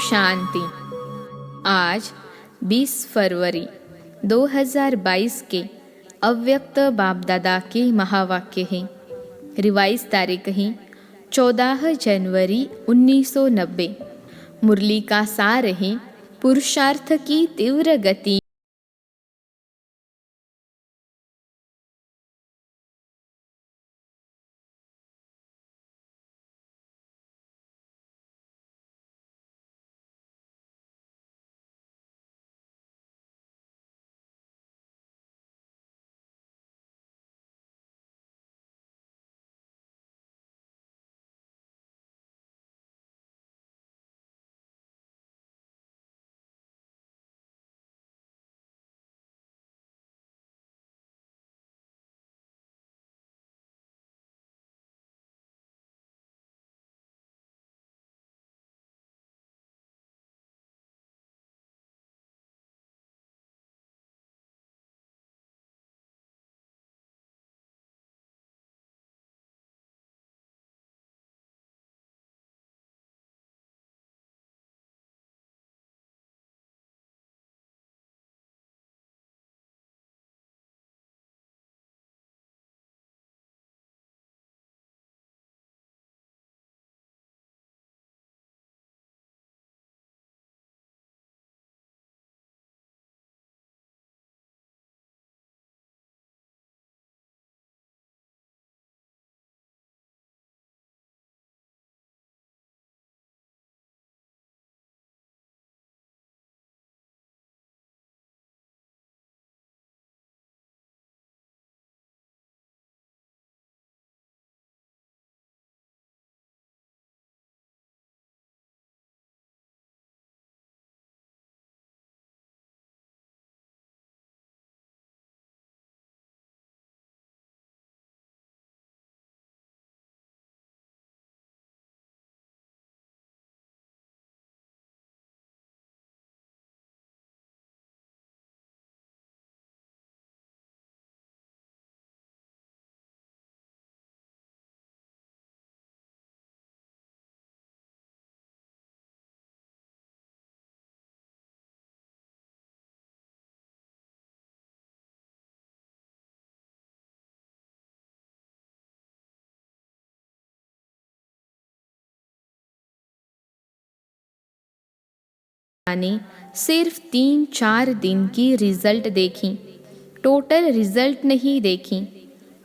शांति। आज 20 फरवरी 2022 के अव्यक्त बाप दादा के महावाक्य हैं। रिवाइज तारीख है 14 जनवरी 1990। मुरली का सार है पुरुषार्थ की तीव्र गति। ने सिर्फ 3-4 दिन की रिजल्ट देखी, टोटल रिजल्ट नहीं देखी।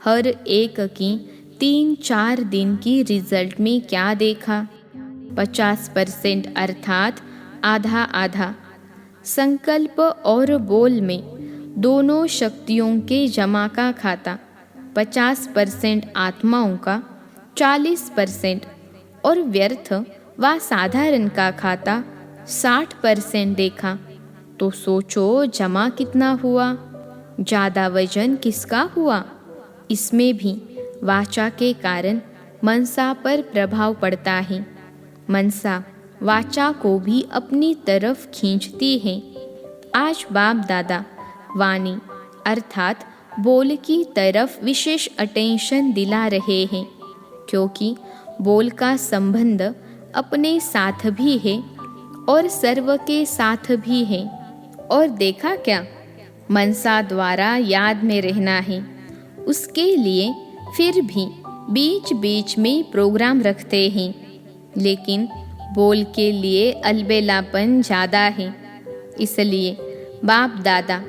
हर एक की 3-4 दिन की रिजल्ट में क्या देखा? 50% अर्थात आधा आधा। संकल्प और बोल में दोनों शक्तियों के जमा का खाता 50% आत्माओं का, 40% और व्यर्थ व साधारण का खाता 60% देखा। तो सोचो जमा कितना हुआ? ज़्यादा वजन किसका हुआ? इसमें भी वाचा के कारण मनसा पर प्रभाव पड़ता है। मनसा वाचा को भी अपनी तरफ खींचती है। आज बाप दादा वाणी अर्थात बोल की तरफ विशेष अटेंशन दिला रहे हैं, क्योंकि बोल का संबंध अपने साथ भी है और सर्व के साथ भी है। और देखा क्या, मनसा द्वारा याद में रहना है। उसके लिए फिर भी बीच बीच में प्रोग्राम रखते हैं, लेकिन बोल के लिए अलबेलापन ज़्यादा है। इसलिए बाप दादा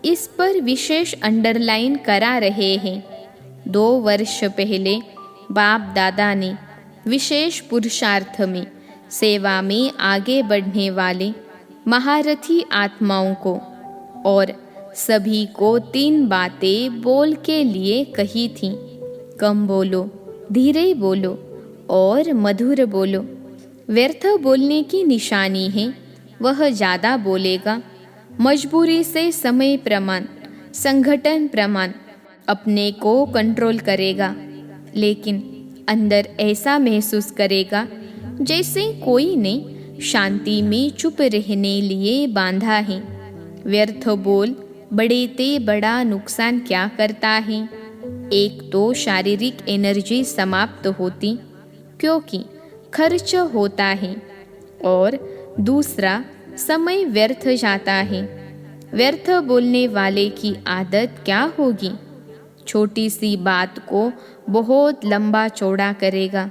इस पर विशेष अंडरलाइन करा रहे हैं। 2 वर्ष पहले बाप दादा ने विशेष पुरुषार्थ में सेवा में आगे बढ़ने वाले महारथी आत्माओं को और सभी को 3 बातें बोल के लिए कही थी। कम बोलो, धीरे बोलो और मधुर बोलो। व्यर्थ बोलने की निशानी है वह ज़्यादा बोलेगा, मजबूरी से समय प्रमाण, संगठन प्रमाण अपने को कंट्रोल करेगा, लेकिन अंदर ऐसा महसूस करेगा जैसे कोई ने शांति में चुप रहने लिए बांधा है। व्यर्थ बोल बड़े ते बड़ा नुकसान क्या करता है? एक तो शारीरिक एनर्जी समाप्त होती, क्योंकि खर्च होता है, और दूसरा, समय व्यर्थ जाता है। व्यर्थ बोलने वाले की आदत क्या होगी? छोटी सी बात को बहुत लंबा चौड़ा करेगा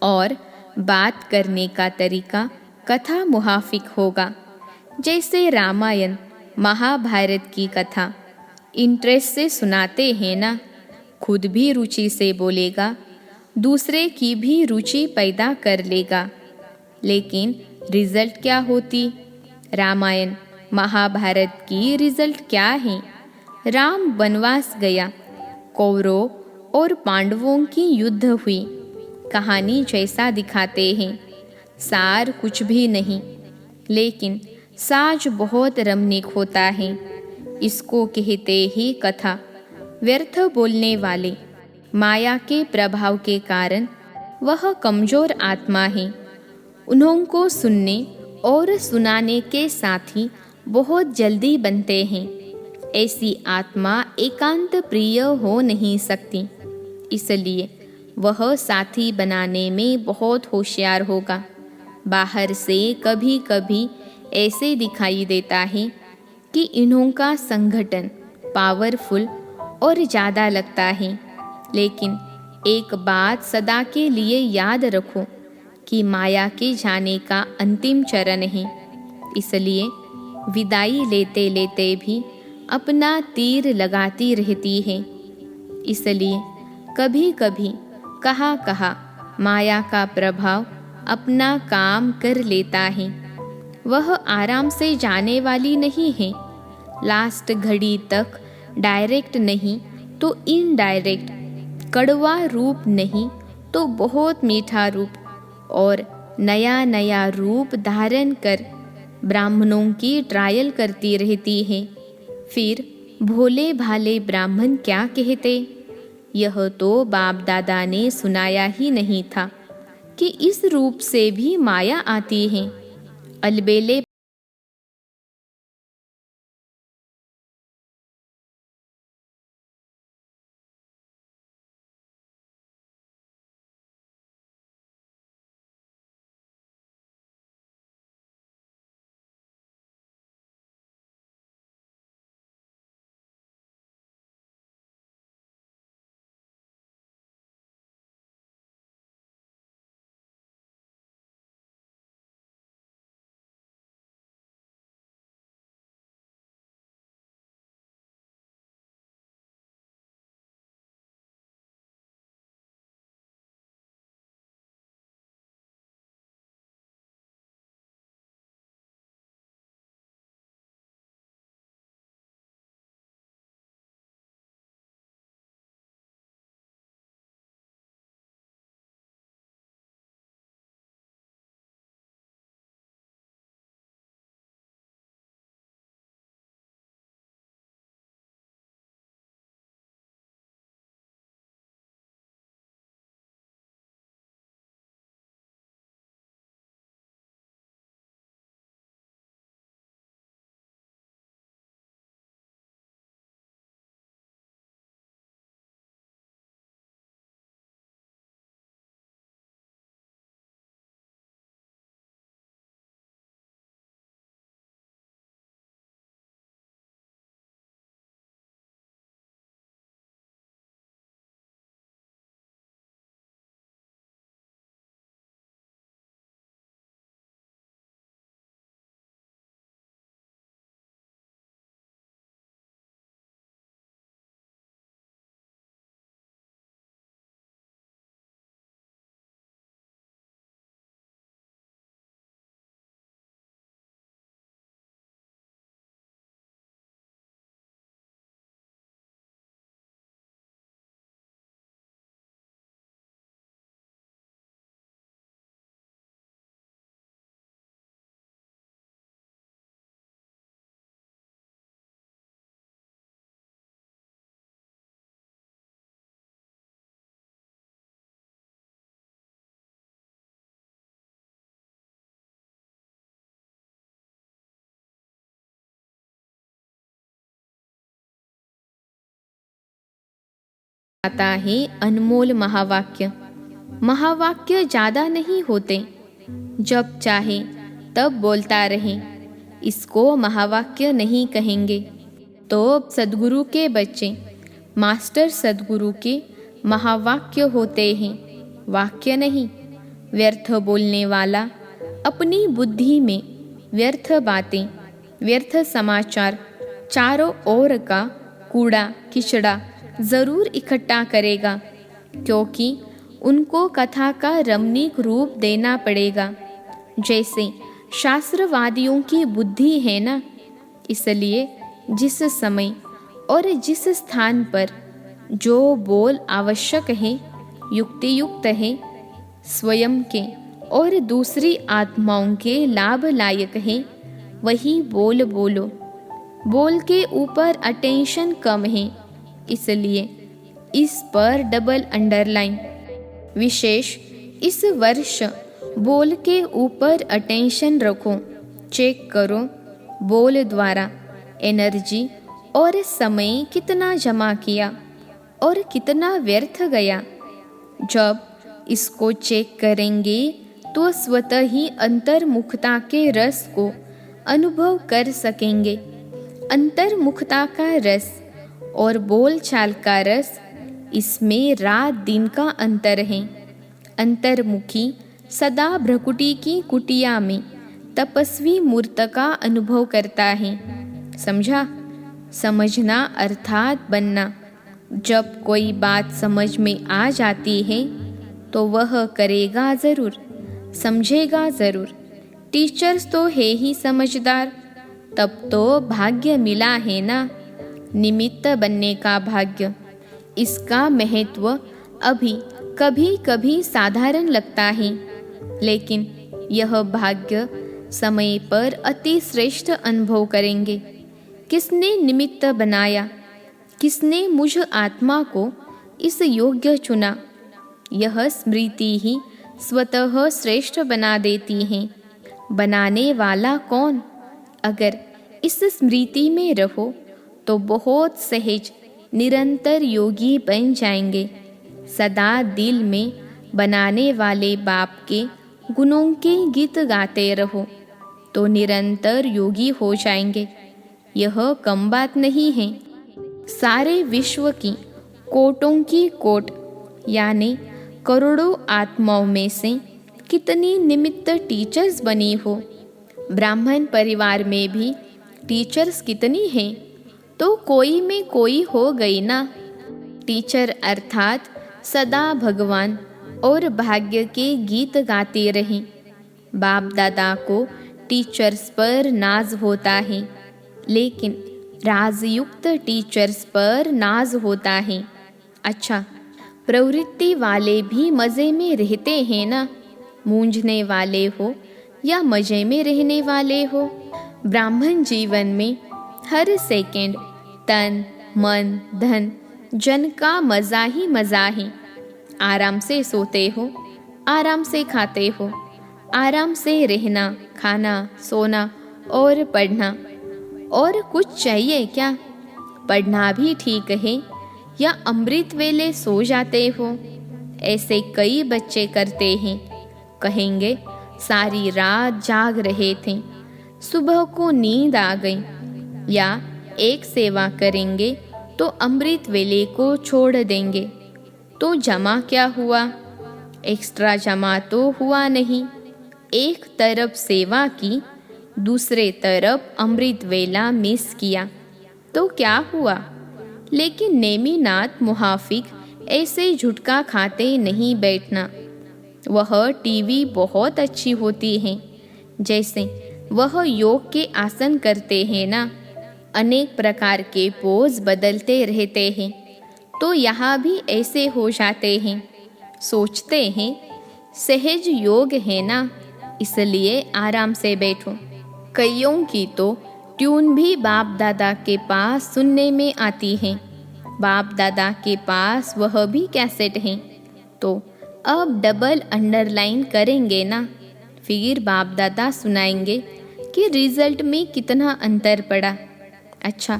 और बात करने का तरीका कथा मुहाफिक होगा। जैसे रामायण महाभारत की कथा इंटरेस्ट से सुनाते हैं ना, खुद भी रुचि से बोलेगा, दूसरे की भी रुचि पैदा कर लेगा। लेकिन रिजल्ट क्या होती? रामायण महाभारत की रिजल्ट क्या है? राम वनवास गया, कौरवों और पांडवों की युद्ध हुई। कहानी जैसा दिखाते हैं, सार कुछ भी नहीं, लेकिन साज बहुत रमणीक होता है। इसको कहते ही कथा। व्यर्थ बोलने वाले माया के प्रभाव के कारण वह कमजोर आत्मा है। उन्होंने सुनने और सुनाने के साथी बहुत जल्दी बनते हैं। ऐसी आत्मा एकांत प्रिय हो नहीं सकती, इसलिए वह साथी बनाने में बहुत होशियार होगा। बाहर से कभी कभी ऐसे दिखाई देता है कि इन्हों का संगठन पावरफुल और ज़्यादा लगता है, लेकिन एक बात सदा के लिए याद रखो कि माया के जाने का अंतिम चरण है। इसलिए विदाई लेते लेते भी अपना तीर लगाती रहती है। इसलिए कभी कभी कहाँ कहाँ माया का प्रभाव अपना काम कर लेता है। वह आराम से जाने वाली नहीं है। लास्ट घड़ी तक डायरेक्ट नहीं तो इनडायरेक्ट, कड़वा रूप नहीं तो बहुत मीठा रूप और नया नया रूप धारण कर ब्राह्मणों की ट्रायल करती रहती है। फिर भोले भाले ब्राह्मण क्या कहते? यह तो बाप दादा ने सुनाया ही नहीं था कि इस रूप से भी माया आती है। अलबेले आता है अनमोल महावाक्य। महावाक्य ज़्यादा नहीं होते, जब चाहे तब बोलता रहे, इसको महावाक्य नहीं कहेंगे। तो सद्गुरु के बच्चे मास्टर सद्गुरु के महावाक्य होते हैं, वाक्य नहीं। व्यर्थ बोलने वाला अपनी बुद्धि में व्यर्थ बातें, व्यर्थ समाचार, चारों ओर का कूड़ा किचड़ा जरूर इकट्ठा करेगा, क्योंकि उनको कथा का रमणीक रूप देना पड़ेगा, जैसे शास्त्रवादियों की बुद्धि है ना। इसलिए जिस समय और जिस स्थान पर जो बोल आवश्यक है, युक्तियुक्त है, स्वयं के और दूसरी आत्माओं के लाभ लायक है, वही बोल बोलो। बोल के ऊपर अटेंशन कम है, इसलिए इस पर डबल अंडरलाइन। विशेष इस वर्ष बोल के ऊपर अटेंशन रखो, चेक करो बोल द्वारा एनर्जी और समय कितना जमा किया और कितना व्यर्थ गया। जब इसको चेक करेंगे तो स्वतः ही अंतर्मुखता के रस को अनुभव कर सकेंगे। अंतर्मुखता का रस और बोलचाल का रस, इसमें रात दिन का अंतर है। अंतर्मुखी सदा भ्रकुटी की कुटिया में तपस्वी मूर्त का अनुभव करता है। समझा? समझना अर्थात बनना। जब कोई बात समझ में आ जाती है तो वह करेगा ज़रूर, समझेगा ज़रूर। टीचर्स तो है ही समझदार, तब तो भाग्य मिला है ना, निमित्त बनने का भाग्य। इसका महत्व अभी कभी कभी साधारण लगता है, लेकिन यह भाग्य समय पर अति श्रेष्ठ अनुभव करेंगे। किसने निमित्त बनाया, किसने मुझ आत्मा को इस योग्य चुना, यह स्मृति ही स्वतः श्रेष्ठ बना देती है। बनाने वाला कौन? अगर इस स्मृति में रहो तो बहुत सहज निरंतर योगी बन जाएंगे। सदा दिल में बनाने वाले बाप के गुणों के गीत गाते रहो तो निरंतर योगी हो जाएंगे। यह कम बात नहीं है। सारे विश्व की कोटों की कोट यानी करोड़ों आत्माओं में से कितनी निमित्त टीचर्स बनी हो। ब्राह्मण परिवार में भी टीचर्स कितनी हैं, तो कोई में कोई हो गई ना। टीचर अर्थात सदा भगवान और भाग्य के गीत गाते रहें। बाप दादा को टीचर्स पर नाज होता है, लेकिन राजयुक्त टीचर्स पर नाज होता है। अच्छा, प्रवृत्ति वाले भी मज़े में रहते हैं ना, मूंझने वाले हो या मज़े में रहने वाले हो। ब्राह्मण जीवन में हर सेकंड तन मन धन जन का मज़ा ही मज़ा है। आराम से सोते हो, आराम से खाते हो, आराम से रहना खाना सोना और पढ़ना। और कुछ चाहिए क्या? पढ़ना भी ठीक है या अमृत वेले सो जाते हो? ऐसे कई बच्चे करते हैं। कहेंगे सारी रात जाग रहे थे, सुबह को नींद आ गई। या एक सेवा करेंगे तो अमृत वेले को छोड़ देंगे। तो जमा क्या हुआ? एक्स्ट्रा जमा तो हुआ नहीं। एक तरफ सेवा की, दूसरे तरफ अमृत वेला मिस किया, तो क्या हुआ? लेकिन नेमीनाथ मुहाफिक ऐसे झुटका खाते नहीं बैठना। वह टीवी बहुत अच्छी होती है, जैसे वह योग के आसन करते हैं ना, अनेक प्रकार के पोज बदलते रहते हैं, तो यहाँ भी ऐसे हो जाते हैं। सोचते हैं सहज योग है ना, इसलिए आराम से बैठो। कईयों की तो ट्यून भी बाप दादा के पास सुनने में आती है। बाप दादा के पास वह भी कैसेट हैं, तो अब डबल अंडरलाइन करेंगे ना। फिर बाप दादा सुनाएंगे कि रिजल्ट में कितना अंतर पड़ा। अच्छा,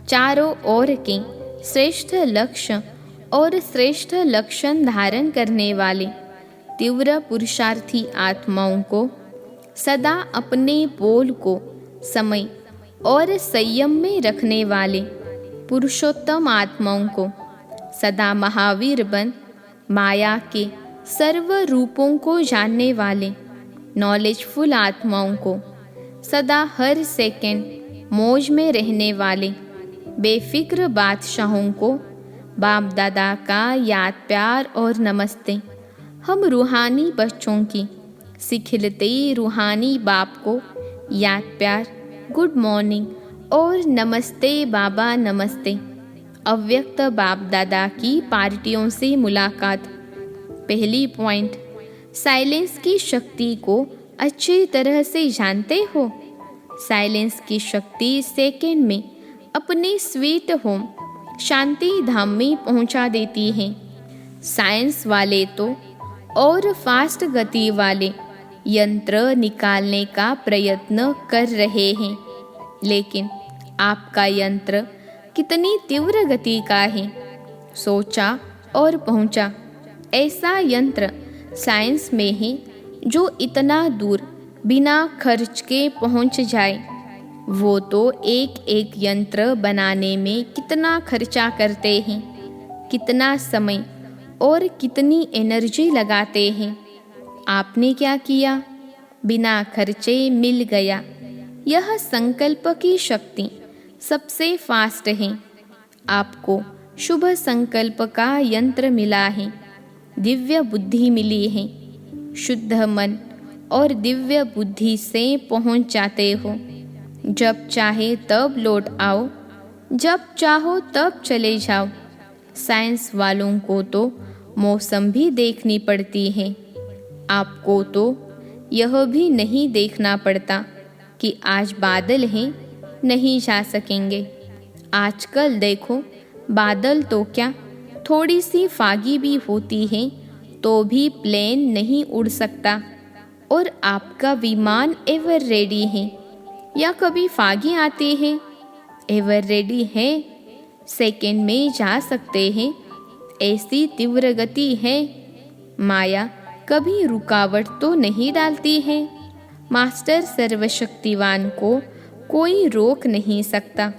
चारों ओर के श्रेष्ठ लक्ष्य और श्रेष्ठ लक्षण धारण करने वाले तीव्र पुरुषार्थी आत्माओं को सदा अपने बोल को समय और संयम में रखने वाले पुरुषोत्तम आत्माओं को, सदा महावीर बन माया के सर्व रूपों को जानने वाले नॉलेजफुल आत्माओं को, सदा हर सेकंड मौज में रहने वाले बेफिक्र बादशाहों को बाप दादा का याद प्यार और नमस्ते। हम रूहानी बच्चों की सिखिलते रूहानी बाप को याद प्यार, गुड मॉर्निंग और नमस्ते बाबा नमस्ते। अव्यक्त बाप दादा की पार्टियों से मुलाकात। पहली पॉइंट, साइलेंस की शक्ति को अच्छी तरह से जानते हो। साइलेंस की शक्ति सेकंड में अपने स्वीट होम शांति धाम में पहुंचा देती है। साइंस वाले तो और फास्ट गति वाले यंत्र निकालने का प्रयत्न कर रहे हैं, लेकिन आपका यंत्र कितनी तीव्र गति का है। सोचा और पहुंचा, ऐसा यंत्र साइंस में है जो इतना दूर बिना खर्च के पहुंच जाए। वो तो एक एक यंत्र बनाने में कितना खर्चा करते हैं, कितना समय और कितनी एनर्जी लगाते हैं। आपने क्या किया? बिना खर्चे मिल गया। यह संकल्प की शक्ति सबसे फास्ट है। आपको शुभ संकल्प का यंत्र मिला है, दिव्य बुद्धि मिली है। शुद्ध मन और दिव्य बुद्धि से पहुंच जाते हो। जब चाहे तब लौट आओ, जब चाहो तब चले जाओ। साइंस वालों को तो मौसम भी देखनी पड़ती है, आपको तो यह भी नहीं देखना पड़ता कि आज बादल हैं, नहीं जा सकेंगे। आजकल देखो, बादल तो क्या, थोड़ी सी फागी भी होती है तो भी प्लेन नहीं उड़ सकता। और आपका विमान एवर रेडी है या कभी फागी आते हैं? एवर रेडी है, सेकंड में जा सकते हैं। ऐसी तीव्र गति है। माया कभी रुकावट तो नहीं डालती है। मास्टर सर्वशक्तिवान को कोई रोक नहीं सकता।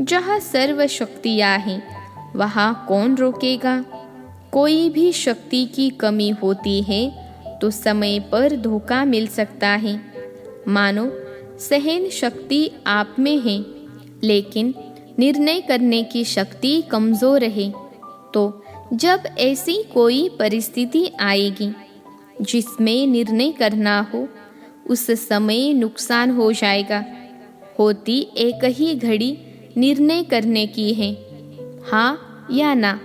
जहाँ सर्वशक्तियाँ हैं वहाँ कौन रोकेगा? कोई भी शक्ति की कमी होती है तो समय पर धोखा मिल सकता है। मानो सहन शक्ति आप में है, लेकिन निर्णय करने की शक्ति कमज़ोर है। तो जब ऐसी कोई परिस्थिति आएगी जिसमें निर्णय करना हो, उस समय नुकसान हो जाएगा। होती एक ही घड़ी निर्णय करने की है, हाँ या ना,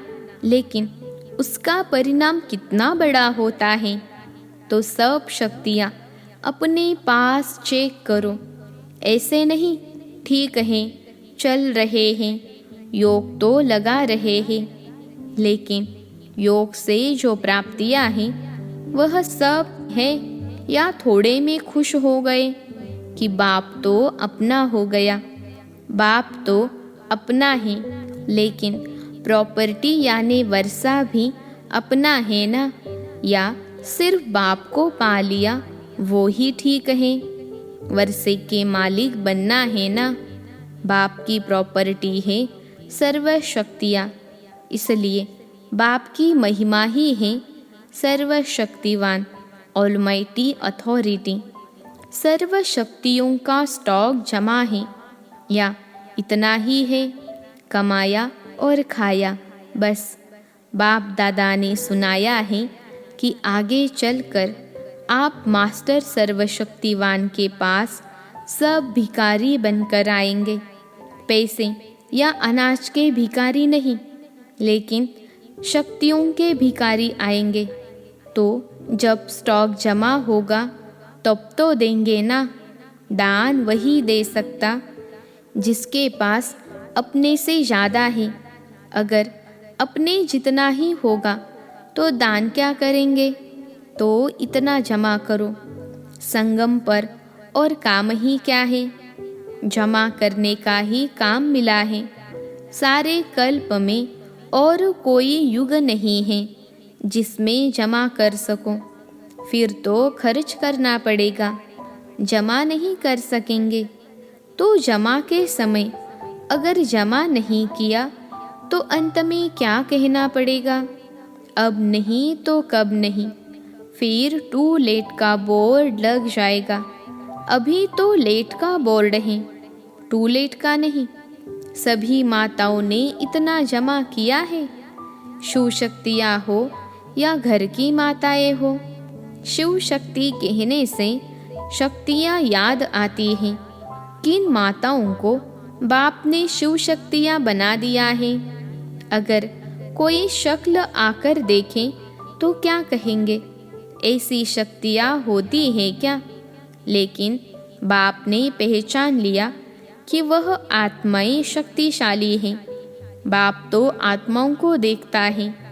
लेकिन उसका परिणाम कितना बड़ा होता है। तो सब शक्तियाँ अपने पास चेक करो। ऐसे नहीं ठीक है, चल रहे हैं, योग तो लगा रहे हैं, लेकिन योग से जो प्राप्तियाँ हैं वह सब है या थोड़े में खुश हो गए कि बाप तो अपना हो गया। बाप तो अपना है, लेकिन प्रॉपर्टी यानी वर्षा भी अपना है ना? या सिर्फ बाप को पा लिया वो ही ठीक है? वर्षे के मालिक बनना है ना? बाप की प्रॉपर्टी है सर्व शक्तियाँ, इसलिए बाप की महिमा ही है सर्वशक्तिवान, ऑलमाइटी अथॉरिटी। सर्व शक्तियों का स्टॉक जमा है या इतना ही है? कमाया और खाया बस। बाप दादा ने सुनाया है कि आगे चलकर आप मास्टर सर्वशक्तिवान के पास सब भिखारी बनकर आएंगे। पैसे या अनाज के भिखारी नहीं, लेकिन शक्तियों के भिखारी आएंगे। तो जब स्टॉक जमा होगा तब तो देंगे ना। दान वही दे सकता जिसके पास अपने से ज़्यादा है। अगर अपने जितना ही होगा तो दान क्या करेंगे? तो इतना जमा करो। संगम पर और काम ही क्या है? जमा करने का ही काम मिला है। सारे कल्प में और कोई युग नहीं है जिसमें जमा कर सको। फिर तो खर्च करना पड़ेगा। जमा नहीं कर सकेंगे। तो जमा के समय अगर जमा नहीं किया तो अंत में क्या कहना पड़ेगा? अब नहीं तो कब नहीं, फिर टू लेट का बोर्ड लग जाएगा। अभी तो लेट का बोर्ड है, टू लेट का नहीं। सभी माताओं ने इतना जमा किया है, शिव शक्तियाँ हो या घर की माताएं हो। शिव शक्ति कहने से शक्तियाँ याद आती हैं। किन माताओं को बाप ने शिव शक्तियाँ बना दिया है? अगर कोई शक्ल आकर देखें तो क्या कहेंगे? ऐसी शक्तियाँ होती हैं क्या? लेकिन बाप ने पहचान लिया कि वह आत्माएं शक्तिशाली हैं। बाप तो आत्माओं को देखता है।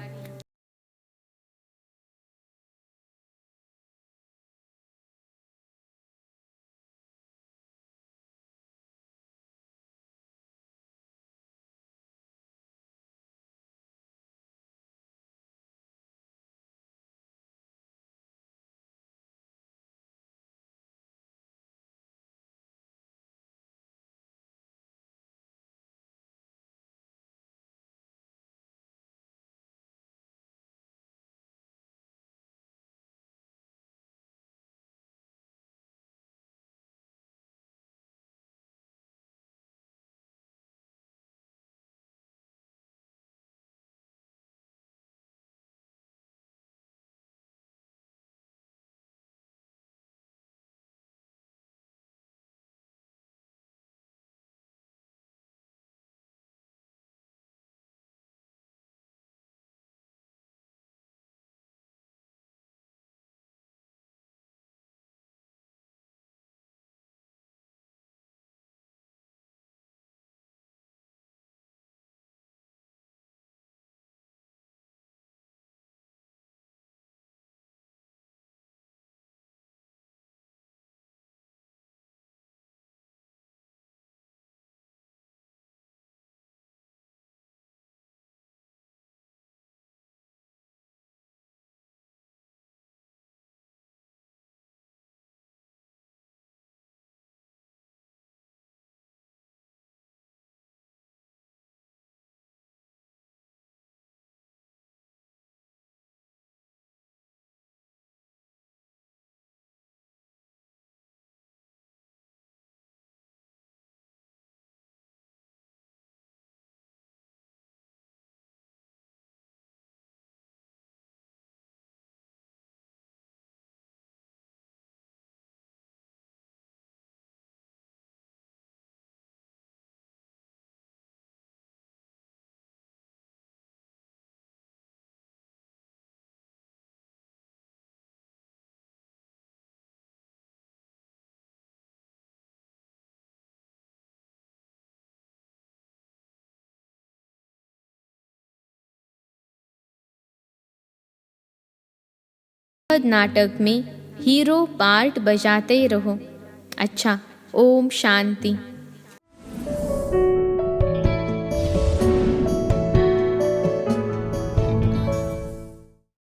नाटक में हीरो पार्ट बजाते रहो। अच्छा, ओम शांति।